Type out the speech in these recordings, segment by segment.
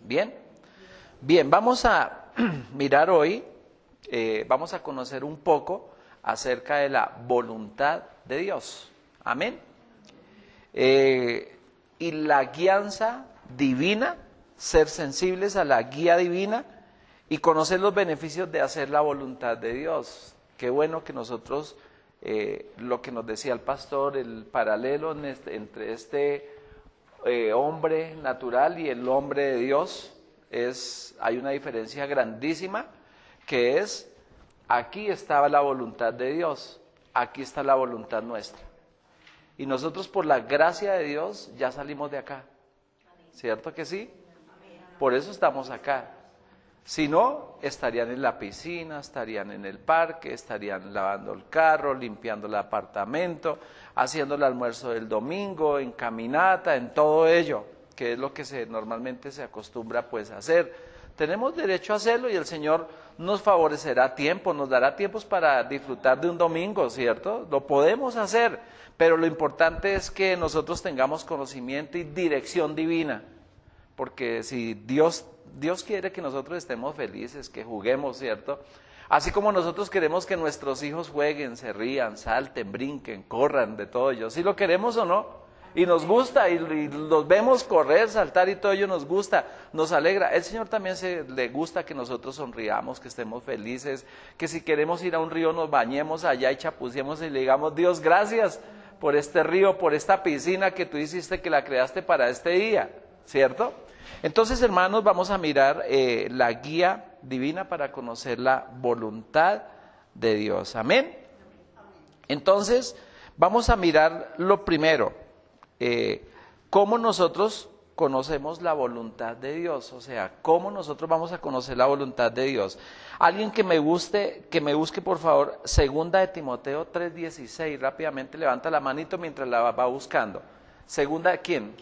Bien, bien, vamos a mirar hoy, vamos a conocer un poco acerca de la voluntad de Dios. Amén. Y la guianza divina, ser sensibles a la guía divina y conocer los beneficios de hacer la voluntad de Dios. Qué bueno que nosotros, lo que nos decía el pastor, el paralelo entre este hombre natural y el hombre de Dios, hay una diferencia grandísima, que es, aquí estaba la voluntad de Dios, aquí está la voluntad nuestra. Y nosotros por la gracia de Dios ya salimos de acá, ¿cierto que sí? Por eso estamos acá. Si no, estarían en la piscina, estarían en el parque, estarían lavando el carro, limpiando el apartamento, haciendo el almuerzo del domingo, en caminata, en todo ello, que es lo que normalmente se acostumbra pues a hacer. Tenemos derecho a hacerlo y el Señor nos favorecerá tiempo, nos dará tiempos para disfrutar de un domingo, ¿cierto? Lo podemos hacer, pero lo importante es que nosotros tengamos conocimiento y dirección divina, porque si Dios quiere que nosotros estemos felices, que juguemos, ¿cierto? Así como nosotros queremos que nuestros hijos jueguen, se rían, salten, brinquen, corran, de todo ello. ¿Sí lo queremos o no? Y nos gusta, y los vemos correr, saltar y todo ello nos gusta, nos alegra. El Señor también le gusta que nosotros sonriamos, que estemos felices, que si queremos ir a un río nos bañemos allá y chapuceemos y le digamos, Dios, gracias por este río, por esta piscina que tú hiciste, que la creaste para este día, ¿cierto? Entonces, hermanos, vamos a mirar la guía divina para conocer la voluntad de Dios. Amén. Entonces, vamos a mirar lo primero, cómo nosotros conocemos la voluntad de Dios, o sea, cómo nosotros vamos a conocer la voluntad de Dios. Alguien que me busque por favor, segunda de Timoteo 3:16, rápidamente levanta la manito mientras la va buscando. Segunda de ¿quién?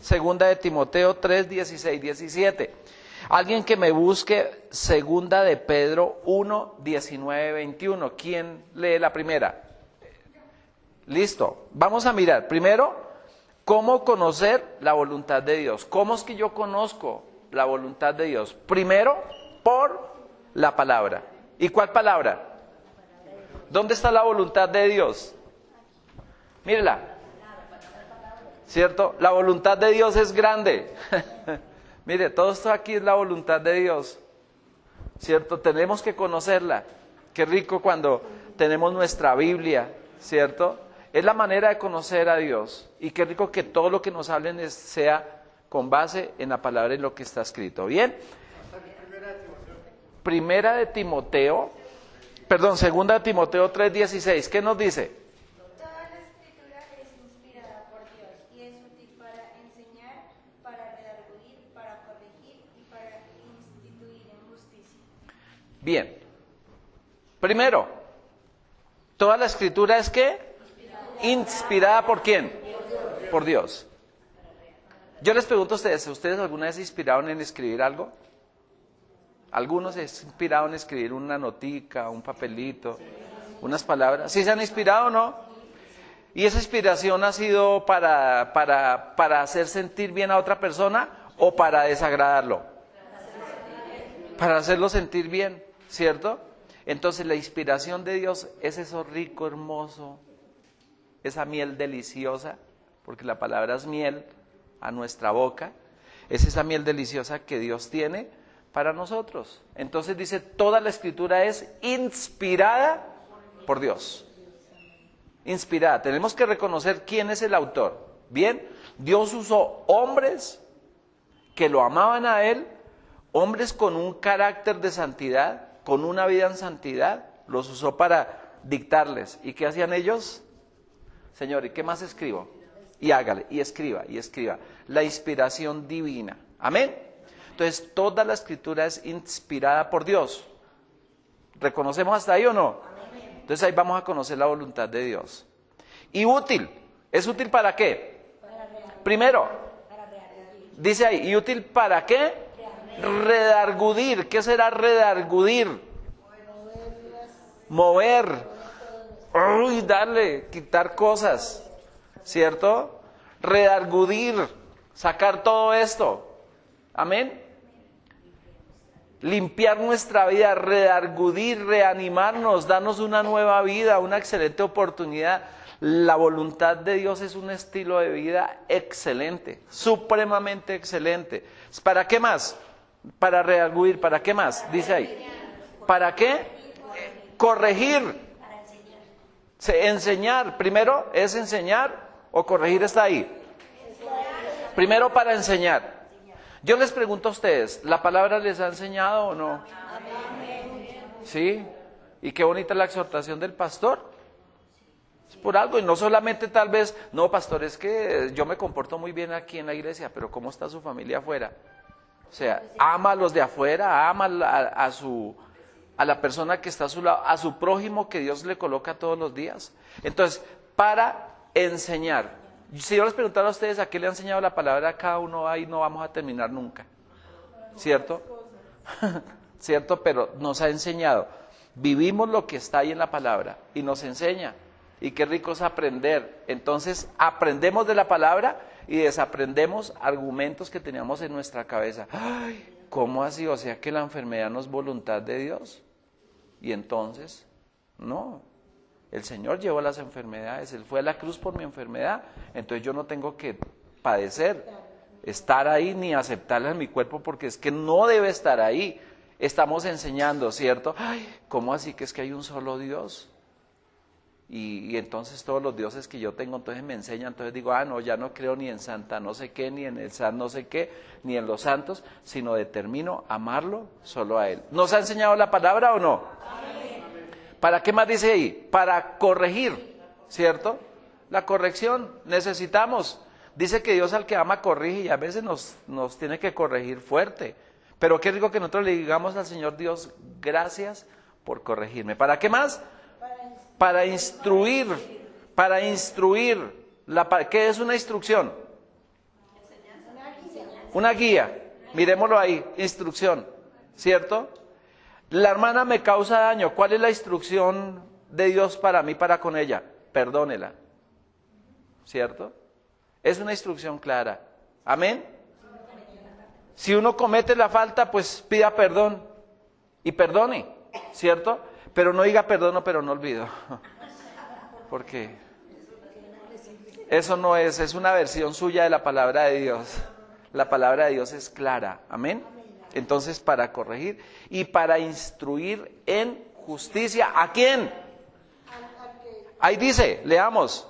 Segunda de Timoteo 3:16, 17. Alguien que me busque segunda de Pedro 1:19, 21. ¿Quién lee la primera? Listo. Vamos a mirar primero cómo conocer la voluntad de Dios. ¿Cómo es que yo conozco la voluntad de Dios? Primero, por la palabra. ¿Y cuál palabra? ¿Dónde está la voluntad de Dios? Mírela. ¿Cierto? La voluntad de Dios es grande. Mire, todo esto aquí es la voluntad de Dios. ¿Cierto? Tenemos que conocerla. Qué rico cuando tenemos nuestra Biblia, ¿cierto? Es la manera de conocer a Dios. Y qué rico que todo lo que nos hablen sea con base en la palabra y lo que está escrito. ¿Bien? Segunda de Timoteo 3:16. ¿Qué nos dice? Bien, primero, toda la escritura es ¿qué? Inspirada ¿por quién? Por Dios. Yo les pregunto a ¿ustedes alguna vez se inspiraron en escribir algo? ¿Algunos se han inspirado en escribir una notica, un papelito, unas palabras? ¿Sí se han inspirado o no? ¿Y esa inspiración ha sido para hacer sentir bien a otra persona o para desagradarlo? Para hacerlo sentir bien, ¿cierto? Entonces la inspiración de Dios es eso rico, hermoso, esa miel deliciosa, porque la palabra es miel a nuestra boca, es esa miel deliciosa que Dios tiene para nosotros. Entonces dice, toda la escritura es inspirada por Dios. Inspirada. Tenemos que reconocer quién es el autor. Bien, Dios usó hombres que lo amaban a Él, hombres con un carácter de santidad, con una vida en santidad, los usó para dictarles. ¿Y qué hacían ellos? Señor, ¿y qué más escribo? Y hágale, y escriba, y escriba. La inspiración divina. Amén. Entonces, toda la escritura es inspirada por Dios. ¿Reconocemos hasta ahí o no? Entonces, ahí vamos a conocer la voluntad de Dios. Y útil. ¿Es útil para qué? Primero, dice ahí, ¿y útil para qué? Redargudir. ¿Qué será redargudir? Mover. Uy, darle, quitar cosas, ¿cierto? Redargudir, sacar todo esto. Amén. Limpiar nuestra vida, redargudir, reanimarnos, darnos una nueva vida, una excelente oportunidad. La voluntad de Dios es un estilo de vida excelente, supremamente excelente. ¿Para qué más? Para redarguir, ¿para qué más? Dice ahí. ¿Para qué? Corregir. Enseñar. Primero es enseñar o corregir está ahí. Primero para enseñar. Yo les pregunto a ustedes, ¿la palabra les ha enseñado o no? ¿Sí? Y qué bonita la exhortación del pastor. Es por algo, y no solamente tal vez, no, pastor, es que yo me comporto muy bien aquí en la iglesia, pero ¿cómo está su familia afuera? O sea, ama a los de afuera, ama a la persona que está a su lado, a su prójimo que Dios le coloca todos los días. Entonces, para enseñar. Si yo les preguntara a ustedes a qué le ha enseñado la palabra a cada uno, ahí no vamos a terminar nunca. ¿Cierto? ¿Cierto? Pero nos ha enseñado. Vivimos lo que está ahí en la palabra y nos enseña. Y qué rico es aprender. Entonces, aprendemos de la palabra y desaprendemos argumentos que teníamos en nuestra cabeza. Ay, ¿cómo así? O sea que la enfermedad no es voluntad de Dios. Y entonces, no. El Señor llevó las enfermedades, Él fue a la cruz por mi enfermedad, entonces yo no tengo que padecer, estar ahí ni aceptarla en mi cuerpo porque es que no debe estar ahí. Estamos enseñando, ¿cierto? Ay, ¿cómo así que es que hay un solo Dios? Y entonces todos los dioses que yo tengo, entonces me enseñan, entonces digo, no, ya no creo ni en Santa no sé qué, ni en el San no sé qué, ni en los santos, sino determino amarlo solo a Él. ¿Nos ha enseñado la palabra o no? ¿Para qué más dice ahí? Para corregir, ¿cierto? La corrección, necesitamos. Dice que Dios al que ama corrige y a veces nos tiene que corregir fuerte. Pero qué rico que nosotros le digamos al Señor Dios, gracias por corregirme. ¿Para qué más? Para instruir, para instruir. ¿Qué es una instrucción? Una guía. Miremoslo ahí, instrucción, ¿cierto? La hermana me causa daño. ¿Cuál es la instrucción de Dios para mí, para con ella? Perdónela. ¿Cierto? Es una instrucción clara. ¿Amén? Si uno comete la falta, pues pida perdón y perdone, ¿cierto? Pero no diga perdono, pero no olvido. Porque eso no es una versión suya de la palabra de Dios. La palabra de Dios es clara. ¿Amén? Entonces, para corregir y para instruir en justicia. ¿A quién? Ahí dice, leamos.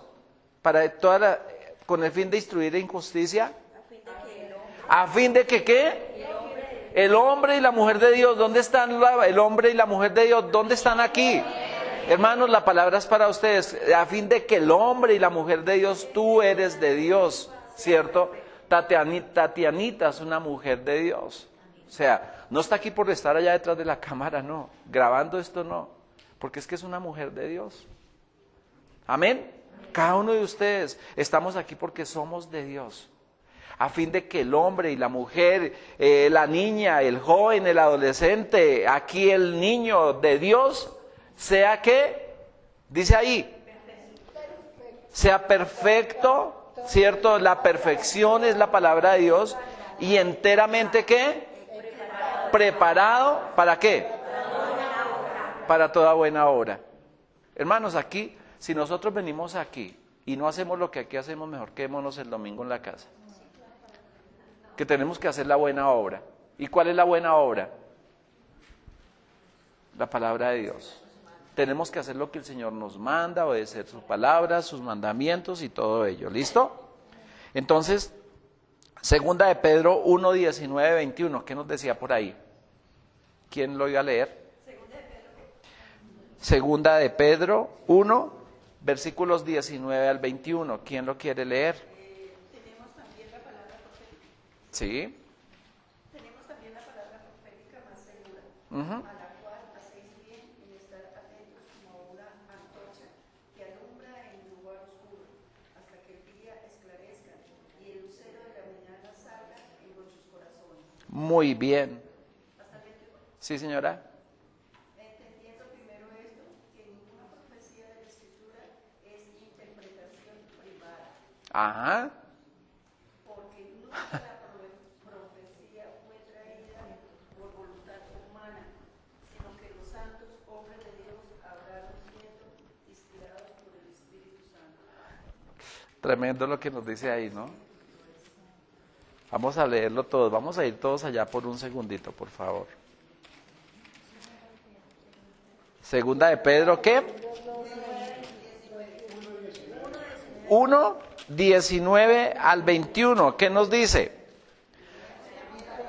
Con el fin de instruir en justicia. A fin de que, ¿qué? El hombre y la mujer de Dios, ¿dónde están el hombre y la mujer de Dios? ¿Dónde están aquí? Hermanos, la palabra es para ustedes. A fin de que el hombre y la mujer de Dios, tú eres de Dios, ¿cierto? Tatianita es una mujer de Dios. O sea, no está aquí por estar allá detrás de la cámara, no. Grabando esto, no. Porque es que es una mujer de Dios. Amén. Cada uno de ustedes estamos aquí porque somos de Dios. A fin de que el hombre y la mujer, la niña, el joven, el adolescente, aquí el niño de Dios, sea que, dice ahí, sea perfecto, ¿cierto? La perfección es la palabra de Dios. Y enteramente, ¿qué? Preparado, ¿para qué? Para toda buena obra. Hermanos, aquí, si nosotros venimos aquí y no hacemos lo que aquí hacemos, mejor quedémonos el domingo en la casa. Que tenemos que hacer la buena obra. ¿Y cuál es la buena obra? La palabra de Dios. Tenemos que hacer lo que el Señor nos manda, obedecer sus palabras, sus mandamientos y todo ello. ¿Listo? Entonces, segunda de Pedro 1, 19, 21. ¿Qué nos decía por ahí? ¿Quién lo iba a leer? Segunda de Pedro 1, versículos 19 al 21. ¿Quién lo quiere leer? Tenemos también la palabra profética. Sí. Tenemos también la palabra profética más segura, a la cual hacéis bien en estar atentos como una antorcha que alumbra en un lugar oscuro, hasta que el día esclarezca y el lucero de la mañana salga en vuestros corazones. Muy bien. Sí, señora. Entendiendo primero esto, que ninguna profecía de la Escritura es interpretación privada. Ajá. Porque nunca la profecía Tremendo lo que nos dice ahí, ¿no? Vamos a leerlo todos. Vamos a ir todos allá por un segundito, por favor. Segunda de Pedro, ¿qué? 1, 19 al 21. ¿Qué nos dice?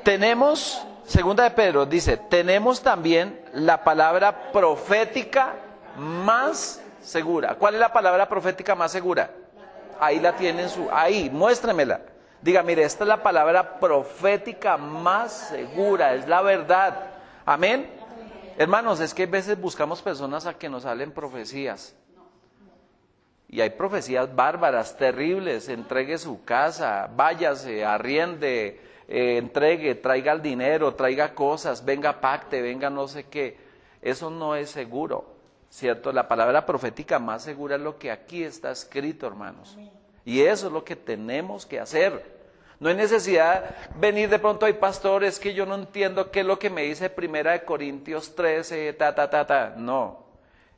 Tenemos, segunda de Pedro, dice, tenemos también la palabra profética más segura. ¿Cuál es la palabra profética más segura? Ahí la tienen, ahí, muéstremela. Diga, mire, esta es la palabra profética más segura, es la verdad. Amén. Hermanos, es que a veces buscamos personas a que nos hablen profecías. Y hay profecías bárbaras, terribles. Entregue su casa, váyase, arriende, entregue, traiga el dinero, traiga cosas, venga pacte, venga no sé qué. Eso no es seguro, ¿cierto? La palabra profética más segura es lo que aquí está escrito, hermanos. Y eso es lo que tenemos que hacer. No hay necesidad venir de pronto, hay pastores que yo no entiendo qué es lo que me dice 1 Corintios 13, No,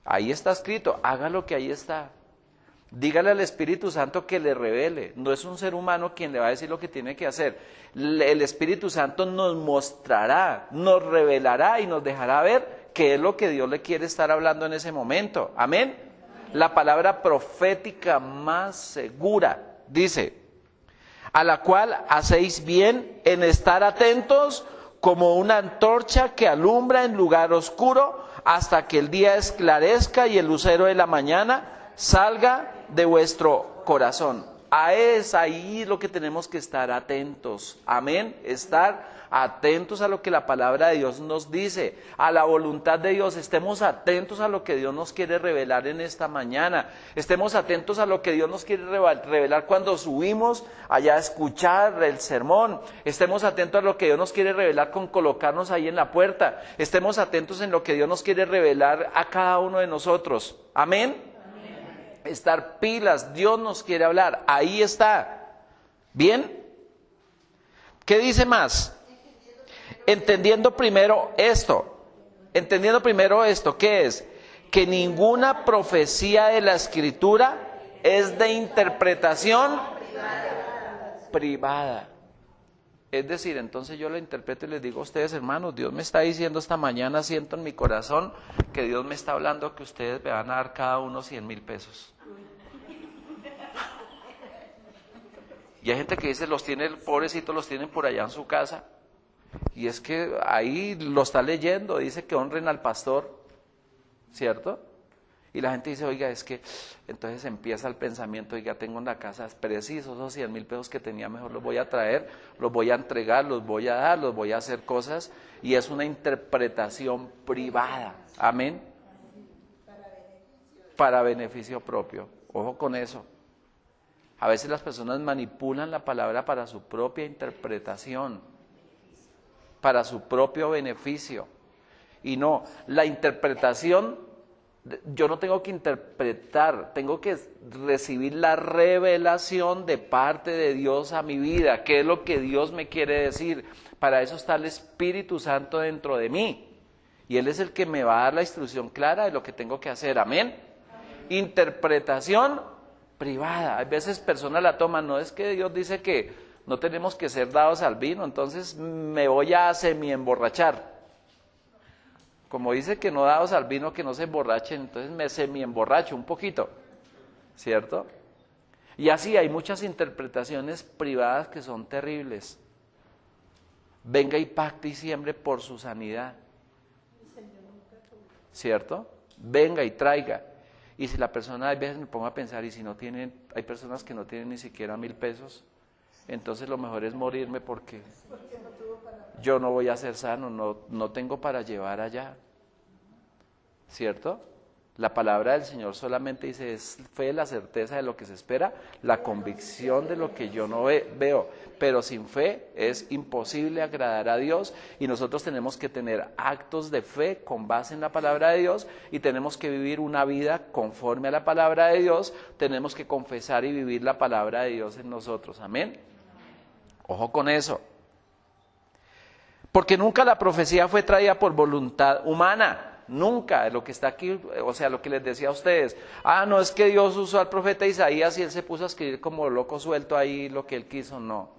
ahí está escrito, haga lo que ahí está. Dígale al Espíritu Santo que le revele. No es un ser humano quien le va a decir lo que tiene que hacer. El Espíritu Santo nos mostrará, nos revelará y nos dejará ver qué es lo que Dios le quiere estar hablando en ese momento. Amén. La palabra profética más segura, dice, a la cual hacéis bien en estar atentos como una antorcha que alumbra en lugar oscuro hasta que el día esclarezca y el lucero de la mañana salga de vuestro corazón. Es ahí lo que tenemos que estar atentos. Amén. Estar atentos a lo que la palabra de Dios nos dice, a la voluntad de Dios. Estemos atentos a lo que Dios nos quiere revelar en esta mañana. Estemos atentos a lo que Dios nos quiere revelar cuando subimos allá a escuchar el sermón. Estemos atentos a lo que Dios nos quiere revelar con colocarnos ahí en la puerta. Estemos atentos en lo que Dios nos quiere revelar a cada uno de nosotros. Amén. Estar pilas, Dios nos quiere hablar, ahí está. ¿Bien? ¿Qué dice más? Entendiendo primero esto, ¿qué es? Que ninguna profecía de la Escritura es de interpretación privada. Es decir, entonces yo lo interpreto y les digo a ustedes, hermanos, Dios me está diciendo esta mañana, siento en mi corazón que Dios me está hablando que ustedes me van a dar cada uno 100,000 pesos. Y hay gente que dice, pobrecitos los tienen por allá en su casa. Y es que ahí lo está leyendo, dice que honren al pastor, ¿cierto? Y la gente dice, oiga, es que, entonces empieza el pensamiento, oiga, tengo en la casa precisos esos 100,000 pesos que tenía, mejor los voy a traer, los voy a entregar, los voy a dar, los voy a hacer cosas, y es una interpretación privada, amén, para beneficio propio, ojo con eso. A veces las personas manipulan la palabra para su propia interpretación, para su propio beneficio, y no, la interpretación, yo no tengo que interpretar, tengo que recibir la revelación de parte de Dios a mi vida. ¿Qué es lo que Dios me quiere decir? Para eso está el Espíritu Santo dentro de mí. Y Él es el que me va a dar la instrucción clara de lo que tengo que hacer. Amén. Interpretación privada. A veces personas la toman, no es que Dios dice que no tenemos que ser dados al vino, entonces me voy a semi-emborrachar. Como dice que no dados al vino, que no se emborrachen, entonces me semi-emborracho un poquito, ¿cierto? Y así hay muchas interpretaciones privadas que son terribles. Venga y pacte y siembre por su sanidad, ¿cierto? Venga y traiga. Y si la persona, a veces me pongo a pensar, y si no tienen, hay personas que no tienen ni siquiera 1,000 pesos, entonces lo mejor es morirme porque yo no voy a ser sano, no tengo para llevar allá, ¿cierto? La palabra del Señor solamente dice, es fe, la certeza de lo que se espera, la convicción de lo que yo no veo, pero sin fe es imposible agradar a Dios, y nosotros tenemos que tener actos de fe con base en la palabra de Dios, y tenemos que vivir una vida conforme a la palabra de Dios, tenemos que confesar y vivir la palabra de Dios en nosotros, amén. Ojo con eso. Porque nunca la profecía fue traída por voluntad humana, nunca, lo que está aquí, o sea, lo que les decía a ustedes, no es que Dios usó al profeta Isaías y él se puso a escribir como loco suelto ahí lo que él quiso, no,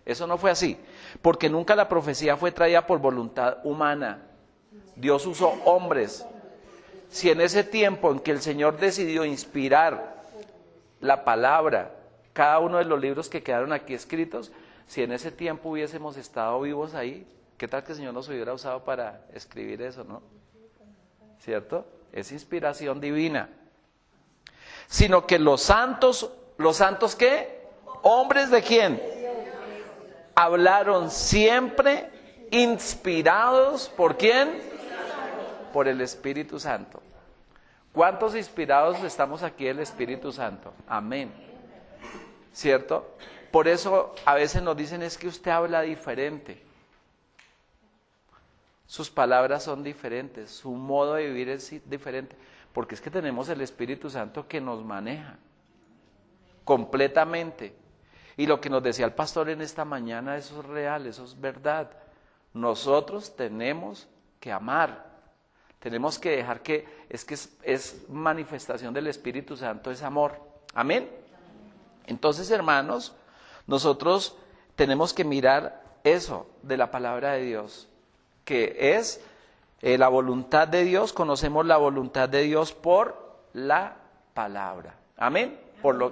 eso no fue así, porque nunca la profecía fue traída por voluntad humana, Dios usó hombres. Si en ese tiempo en que el Señor decidió inspirar la palabra, cada uno de los libros que quedaron aquí escritos, si en ese tiempo hubiésemos estado vivos ahí, ¿qué tal que el Señor nos hubiera usado para escribir eso, no? ¿Cierto? Es inspiración divina. Sino que los santos ¿qué? ¿Hombres de quién? Hablaron siempre inspirados, ¿por quién? Por el Espíritu Santo. ¿Cuántos inspirados estamos aquí del Espíritu Santo? Amén. ¿Cierto? Por eso a veces nos dicen es que usted habla diferente. Sus palabras son diferentes, su modo de vivir es diferente, porque es que tenemos el Espíritu Santo que nos maneja completamente. Y lo que nos decía el pastor en esta mañana, eso es real, eso es verdad. Nosotros tenemos que amar, tenemos que dejar que es manifestación del Espíritu Santo, es amor. Amén. Entonces, hermanos, nosotros tenemos que mirar eso de la palabra de Dios, que es la voluntad de Dios. Conocemos la voluntad de Dios por la palabra. Amén.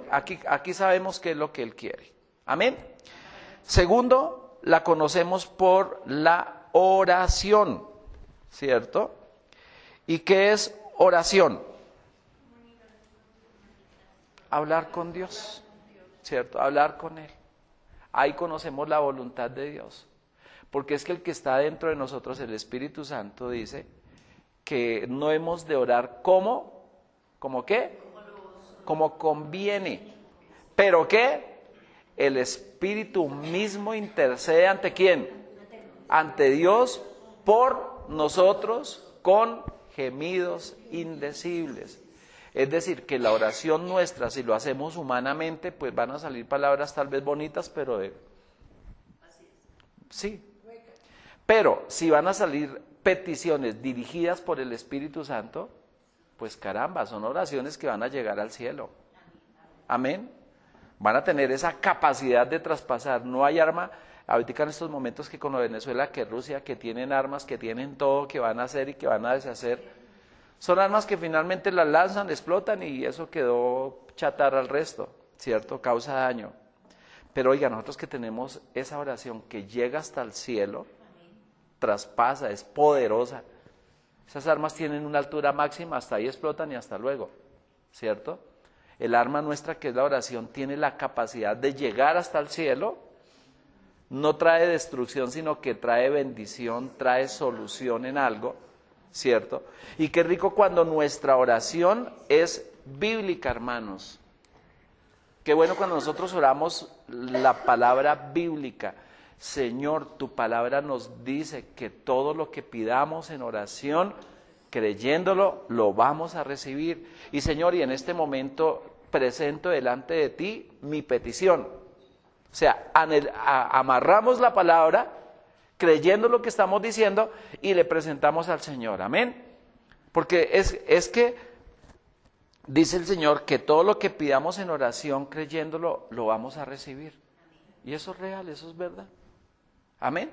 Aquí sabemos qué es lo que Él quiere. Amén. Segundo, la conocemos por la oración, ¿cierto? ¿Y qué es oración? Hablar con Dios, ¿cierto? Hablar con Él. Ahí conocemos la voluntad de Dios. Porque es que el que está dentro de nosotros, el Espíritu Santo, dice que no hemos de orar ¿cómo qué? Como conviene. ¿Pero qué? El Espíritu mismo intercede ¿ante quién? Ante Dios por nosotros con gemidos indecibles. Es decir, que la oración nuestra, si lo hacemos humanamente, pues van a salir palabras tal vez bonitas, pero sí. Pero si van a salir peticiones dirigidas por el Espíritu Santo, pues caramba, son oraciones que van a llegar al cielo. Amén. Van a tener esa capacidad de traspasar. No hay arma, ahorita en estos momentos que con Venezuela, que Rusia, que tienen armas, que tienen todo, que van a hacer y que van a deshacer. Son armas que finalmente las lanzan, explotan y eso quedó chatarra al resto, ¿cierto? Causa daño. Pero oiga, nosotros que tenemos esa oración que llega hasta el cielo, traspasa, es poderosa. Esas armas tienen una altura máxima, hasta ahí explotan y hasta luego, ¿cierto? El arma nuestra, que es la oración, tiene la capacidad de llegar hasta el cielo. No trae destrucción, sino que trae bendición, trae solución en algo, ¿cierto? Y qué rico cuando nuestra oración es bíblica, hermanos. Qué bueno cuando nosotros oramos la palabra bíblica. Señor, tu palabra nos dice que todo lo que pidamos en oración, creyéndolo, lo vamos a recibir. Y Señor, y en este momento presento delante de ti mi petición. O sea, amarramos la palabra, creyendo lo que estamos diciendo, y le presentamos al Señor. Amén. Porque es que dice el Señor que todo lo que pidamos en oración, creyéndolo, lo vamos a recibir. Y eso es real, eso es verdad. Amén.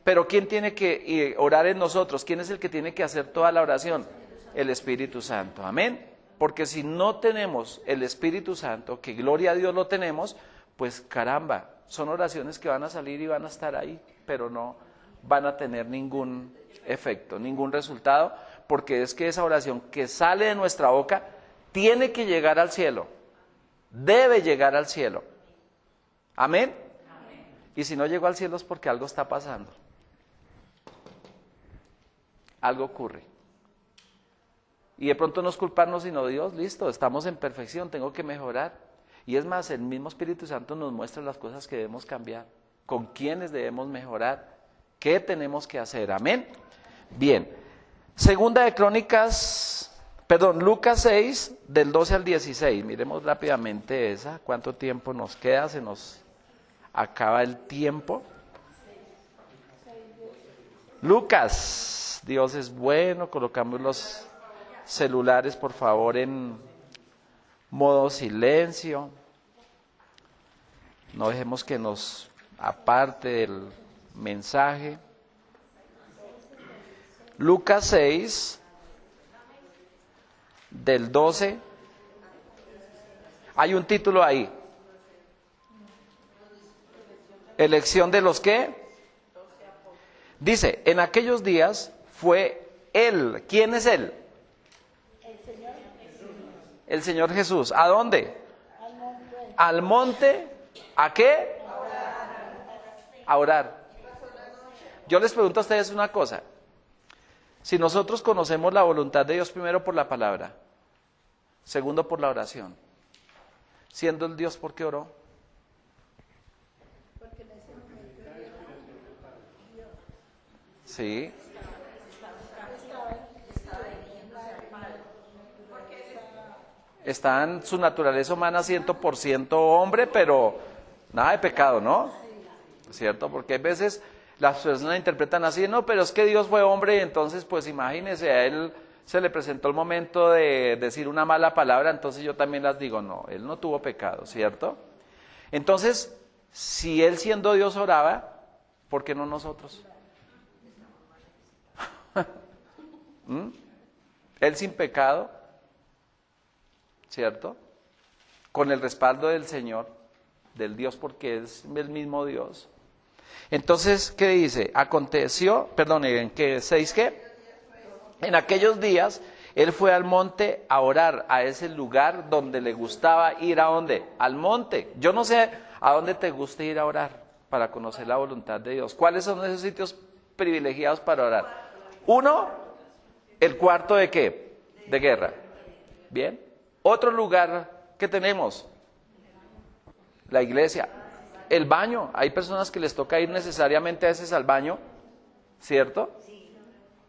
Pero ¿quién tiene que orar en nosotros? ¿Quién es el que tiene que hacer toda la oración? El Espíritu Santo. Amén. Porque si no tenemos el Espíritu Santo, que gloria a Dios lo tenemos, pues caramba, son oraciones que van a salir y van a estar ahí, pero no van a tener ningún efecto, ningún resultado, porque es que esa oración que sale de nuestra boca tiene que llegar al cielo, debe llegar al cielo. Amén. Y si no llegó al cielo es porque algo está pasando. Algo ocurre. Y de pronto no es culparnos sino Dios, listo, estamos en perfección, tengo que mejorar. Y es más, el mismo Espíritu Santo nos muestra las cosas que debemos cambiar, con quiénes debemos mejorar, qué tenemos que hacer. Amén. Bien. Lucas 6, del 12 al 16. Miremos rápidamente esa. ¿Cuánto tiempo nos queda? Se nos acaba el tiempo. Lucas Dios es bueno. Colocamos los celulares, por favor, en modo silencio. No dejemos que nos aparte del mensaje. Lucas 6, del 12. Hay un título ahí. ¿Elección de los qué? Dice, en aquellos días fue Él. ¿Quién es Él? El Señor Jesús. ¿A dónde? Al monte. ¿A qué? A orar. Yo les pregunto a ustedes una cosa. Si nosotros conocemos la voluntad de Dios, primero por la palabra, segundo por la oración, siendo el Dios, ¿por qué oró? Sí. Está en su naturaleza humana 100% hombre, pero nada de pecado, ¿no? ¿Cierto? Porque a veces las personas interpretan así, no, pero es que Dios fue hombre y entonces pues imagínese, a Él se le presentó el momento de decir una mala palabra, entonces yo también las digo, no, Él no tuvo pecado, ¿cierto? Entonces, si Él siendo Dios oraba, ¿por qué no nosotros? Él sin pecado, ¿cierto? Con el respaldo del Señor, del Dios, porque es el mismo Dios. Entonces, ¿qué dice? Aconteció, perdón, ¿en qué? ¿6 qué? En aquellos días, Él fue al monte a orar, a ese lugar donde le gustaba ir. ¿A dónde? Al monte. Yo no sé a dónde te gusta ir a orar para conocer la voluntad de Dios. ¿Cuáles son esos sitios privilegiados para orar? Uno, el cuarto de ¿qué? De guerra. Bien. Otro lugar que tenemos, la iglesia. El baño. Hay personas que les toca ir necesariamente a veces al baño, ¿cierto?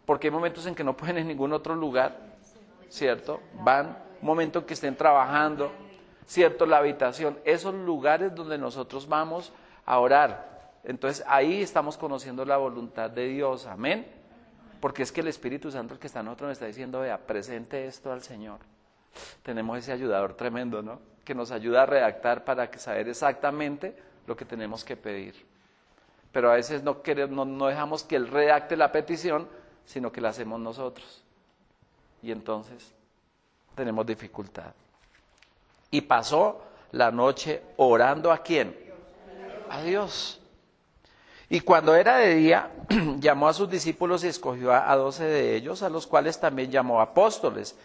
Porque hay momentos en que no pueden en ningún otro lugar, ¿cierto? Van, un momento en que estén trabajando, ¿cierto? La habitación, esos lugares donde nosotros vamos a orar. Entonces ahí estamos conociendo la voluntad de Dios, amén. Porque es que el Espíritu Santo, el que está en nosotros, me está diciendo, vea, presente esto al Señor. Tenemos ese ayudador tremendo, ¿no? Que nos ayuda a redactar para saber exactamente lo que tenemos que pedir. Pero a veces no dejamos que Él redacte la petición, sino que la hacemos nosotros. Y entonces tenemos dificultad. Y pasó la noche orando ¿a quién? A Dios. Y cuando era de día, llamó a sus discípulos y escogió a 12 de ellos, a los cuales también llamó apóstoles.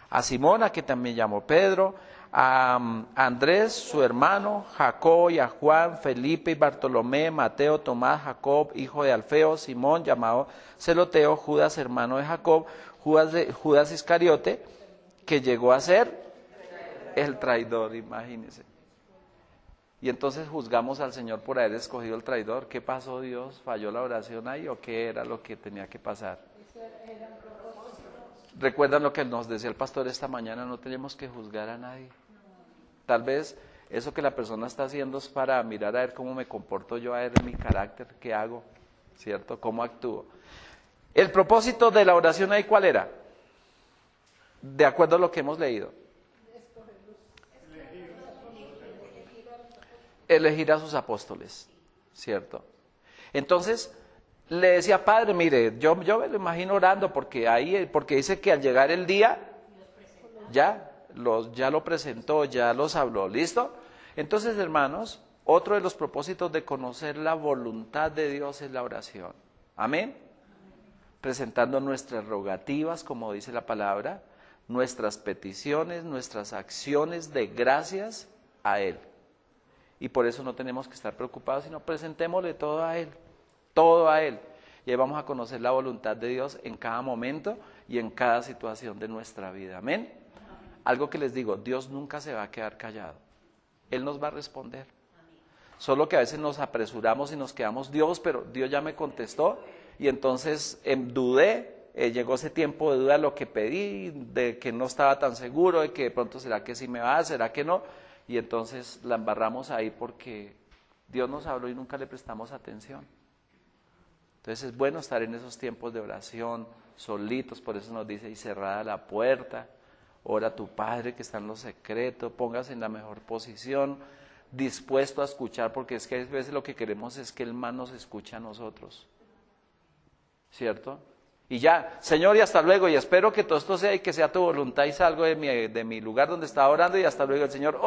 A Simón, a que también llamó Pedro, a Andrés, su hermano, Jacobo y a Juan, Felipe y Bartolomé, Mateo, Tomás, Jacob, hijo de Alfeo, Simón, llamado Zeloteo, Judas, hermano de Jacob, Judas Iscariote, que llegó a ser el traidor, imagínense. Y entonces juzgamos al Señor por haber escogido el traidor. ¿Qué pasó, Dios? ¿Falló la oración ahí o qué era lo que tenía que pasar? ¿Recuerdan lo que nos decía el pastor esta mañana? No tenemos que juzgar a nadie. Tal vez eso que la persona está haciendo es para mirar a ver cómo me comporto yo, a ver mi carácter, qué hago, ¿cierto? ¿Cómo actúo? El propósito de la oración ahí, ¿cuál era? De acuerdo a lo que hemos leído. Elegir a sus apóstoles, ¿cierto? Entonces, le decía, Padre, mire, yo me lo imagino orando porque dice que al llegar el día, ya lo presentó, ya los habló, ¿listo? Entonces, hermanos, otro de los propósitos de conocer la voluntad de Dios es la oración, ¿amén? Presentando nuestras rogativas, como dice la palabra, nuestras peticiones, nuestras acciones de gracias a Él. Y por eso no tenemos que estar preocupados, sino presentémosle todo a Él. Todo a Él. Y ahí vamos a conocer la voluntad de Dios en cada momento y en cada situación de nuestra vida. Amén. Algo que les digo, Dios nunca se va a quedar callado. Él nos va a responder. Solo que a veces nos apresuramos y nos quedamos, Dios, pero Dios ya me contestó. Y entonces dudé, llegó ese tiempo de duda lo que pedí, de que no estaba tan seguro, de que de pronto será que sí me va, será que no. Y entonces la embarramos ahí porque Dios nos habló y nunca le prestamos atención. Entonces es bueno estar en esos tiempos de oración, solitos, por eso nos dice, y cerrada la puerta, ora a tu Padre que está en lo secreto, póngase en la mejor posición, dispuesto a escuchar, porque es que a veces lo que queremos es que el mal nos escuche a nosotros, ¿cierto? Y ya, Señor, y hasta luego, y espero que todo esto sea y que sea tu voluntad, y salgo de mi lugar donde estaba orando, y hasta luego el Señor,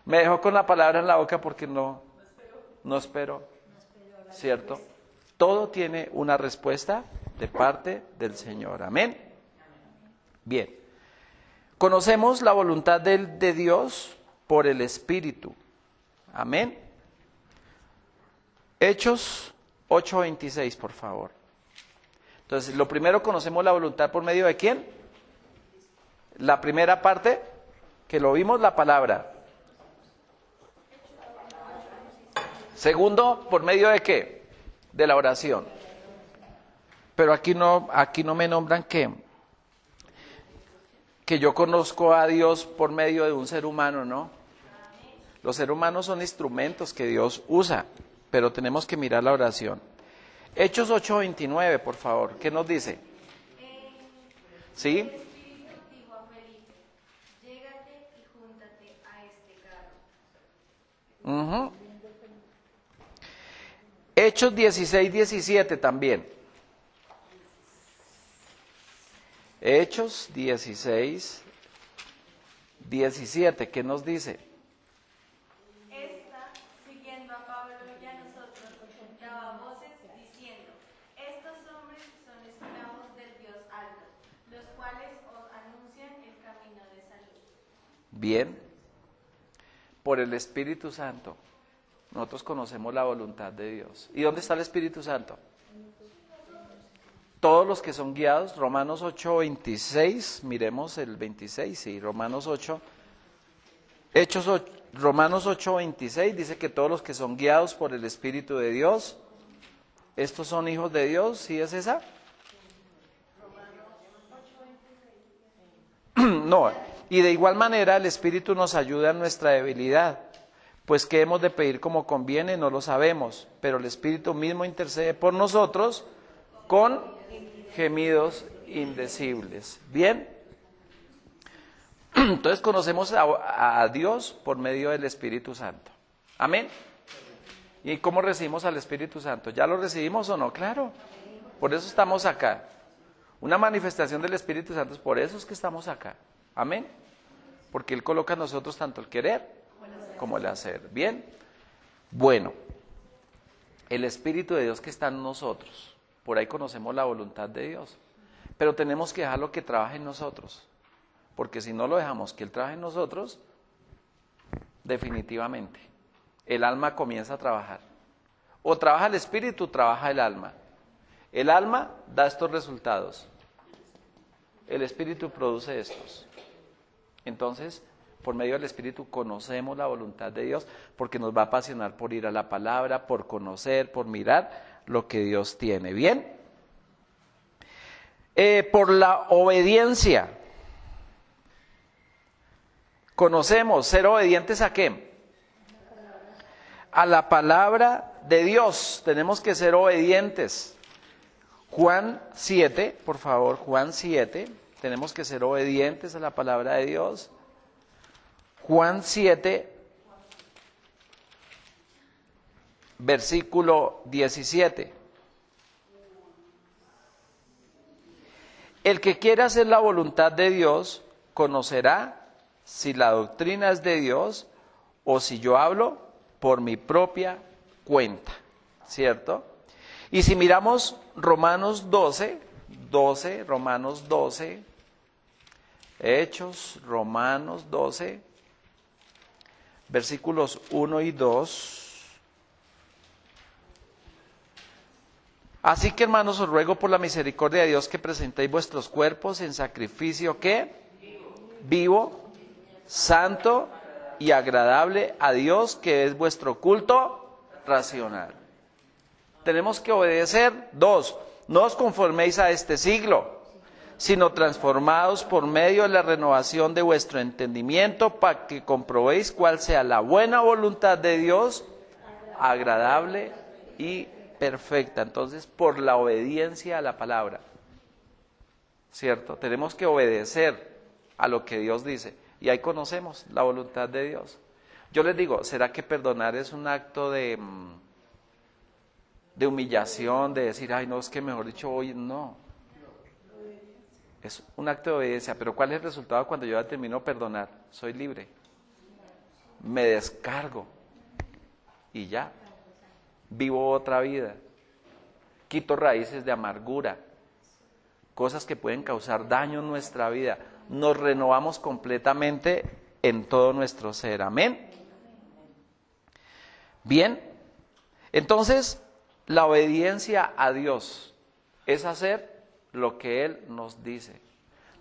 me dejó con la palabra en la boca porque no espero, ¿cierto? Todo tiene una respuesta de parte del Señor, amén. Bien, conocemos la voluntad de Dios por el Espíritu, amén. Hechos 8:26, por favor. Entonces, lo primero, conocemos la voluntad por medio de ¿quién? La primera parte, que lo vimos, la palabra. Segundo, ¿por medio de qué? De la oración. Pero aquí no me nombran que yo conozco a Dios por medio de un ser humano, ¿no? Los seres humanos son instrumentos que Dios usa, pero tenemos que mirar la oración. Hechos 8:29, por favor, ¿qué nos dice? ¿Sí? Dijo a Felipe, llégate y júntate a este carro. Hechos 16:17 también. Hechos 16:17, ¿qué nos dice? Esta, siguiendo a Pablo y a nosotros, daba voces diciendo, estos hombres son esclavos del Dios alto, los cuales os anuncian el camino de salud. Bien, por el Espíritu Santo, nosotros conocemos la voluntad de Dios. ¿Y dónde está el Espíritu Santo? Todos los que son guiados, Romanos 8:26, miremos el 26, sí, Romanos 8, Romanos 8:26 dice que todos los que son guiados por el Espíritu de Dios, estos son hijos de Dios, ¿sí es esa? No, y de igual manera el Espíritu nos ayuda en nuestra debilidad, pues qué hemos de pedir como conviene no lo sabemos, pero el Espíritu mismo intercede por nosotros con gemidos indecibles. Bien, entonces conocemos a Dios por medio del Espíritu Santo. Amén. ¿Y cómo recibimos al Espíritu Santo? ¿Ya lo recibimos o no? Claro, por eso estamos acá. Una manifestación del Espíritu Santo es por eso es que estamos acá. Amén. Porque Él coloca en nosotros tanto el querer como el hacer. Bien. Bueno, el Espíritu de Dios que está en nosotros. Por ahí conocemos la voluntad de Dios. Pero tenemos que dejarlo que trabaje en nosotros. Porque si no lo dejamos que Él trabaje en nosotros, definitivamente, el alma comienza a trabajar. O trabaja el Espíritu, trabaja el alma. El alma da estos resultados. El Espíritu produce estos. Entonces, por medio del Espíritu conocemos la voluntad de Dios porque nos va a apasionar por ir a la palabra, por conocer, por mirar lo que Dios tiene. ¿Bien? Por la obediencia. Conocemos ser obedientes ¿a qué? A la palabra de Dios. Tenemos que ser obedientes. Juan 7, por favor, Juan 7. Tenemos que ser obedientes a la palabra de Dios. Juan 7, versículo 17. El que quiera hacer la voluntad de Dios, conocerá si la doctrina es de Dios o si yo hablo por mi propia cuenta, ¿cierto? Y si miramos Romanos 12, Hechos, Romanos 12, versículos 1 y 2. Así que, hermanos, os ruego por la misericordia de Dios que presentéis vuestros cuerpos en sacrificio, ¿qué? Vivo, santo y agradable a Dios, que es vuestro culto racional. Tenemos que obedecer. 2, no os conforméis a este siglo, sino transformados por medio de la renovación de vuestro entendimiento, para que comprobéis cuál sea la buena voluntad de Dios, agradable y perfecta. Entonces, por la obediencia a la palabra, ¿cierto? Tenemos que obedecer a lo que Dios dice. Y ahí conocemos la voluntad de Dios. Yo les digo, ¿será que perdonar es un acto de humillación, de decir, ay, no, es que mejor dicho hoy no? Es un acto de obediencia, pero ¿cuál es el resultado cuando yo ya termino de perdonar? Soy libre, me descargo y ya, vivo otra vida, quito raíces de amargura, cosas que pueden causar daño en nuestra vida, nos renovamos completamente en todo nuestro ser, amén. Bien, entonces la obediencia a Dios es hacer lo que Él nos dice.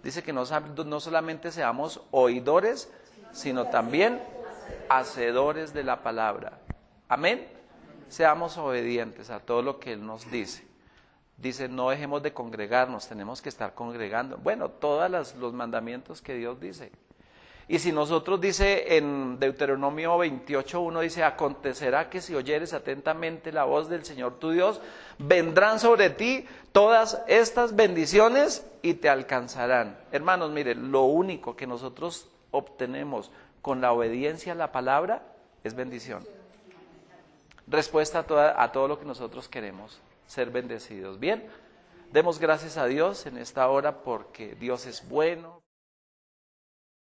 Dice que no solamente seamos oidores, sino también hacedores de la palabra. Amén. Seamos obedientes a todo lo que Él nos dice. Dice, no dejemos de congregarnos, tenemos que estar congregando. Bueno, todos los mandamientos que Dios dice. Y si nosotros, dice en Deuteronomio 28:1, dice, acontecerá que si oyeres atentamente la voz del Señor tu Dios, vendrán sobre ti todas estas bendiciones y te alcanzarán. Hermanos, miren, lo único que nosotros obtenemos con la obediencia a la palabra es bendición. Respuesta a todo lo que nosotros queremos, ser bendecidos. Bien, demos gracias a Dios en esta hora porque Dios es bueno.